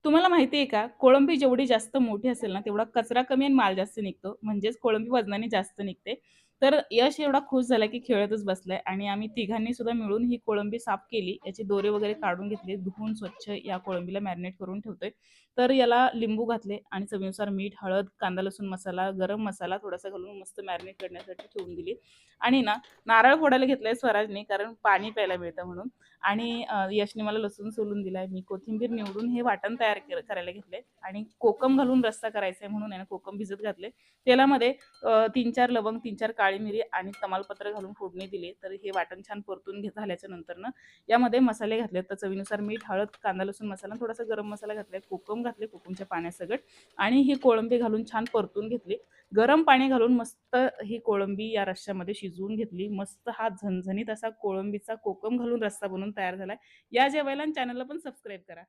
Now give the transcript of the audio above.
तुम्हाला माहिती आहे का, कोळंबी जेवढी जास्त मोठी असेल ना, तेवढा कचरा कमी आणि माल जास्त निघतो. म्हणजेच कोळंबी वजनाने जास्त निघते. तर यश एवढा खुश झाला, की खेळतच बसलाय आणि आम्ही तिघांनी सुद्धा मिळून ही कोळंबी साफ केली. याचे दोरे वगैरे काढून घेतले. धुवून स्वच्छ या कोळंबीला मॅरिनेट करून ठेवतोय. तर याला लिंबू घातले आणि चवीनुसार मीठ, हळद, कांदा लसूण मसाला, गरम मसाला थोडासा घालून मस्त मॅरिनेट करण्यासाठी ठेवून दिली. आणि ना, नारळ फोडायला घेतलाय स्वराजने, कारण पाणी प्यायला मिळतं म्हणून. आणि यशने मला लसूण सोलून दिलाय. मी कोथिंबीर निवडून हे वाटण तयार करायला घेतलंय आणि कोकम घालून रस्सा करायचा आहे म्हणून आहे ना कोकम भिजत घातले. तेलामध्ये 3-4 लवंग, 3-4 काळी मिरी आणि तमालपत्र घालून फोडणी दिली. तर हे वाटण छान परतून झाल्याच्या नंतर ना यामध्ये मसाले घातले. तर चवीनुसार मीठ, हळद, कांदा, लसूण मसाला, थोडासा गरम मसाला घातलाय, कोकम घातले, कोकमच्या पाण्यासकट आणि ही कोळंबी घालून छान परतून घेतली. गरम पाणी घालून मस्त ही कोळंबी या रश्श्यामध्ये शिजवून घेतली. मस्त हा झणझणीत असा कोळंबीचा कोकम घालून रस्सा बनवून तयार झालाय. या जेवायला आणि चॅनलला पण सबस्क्राईब करा.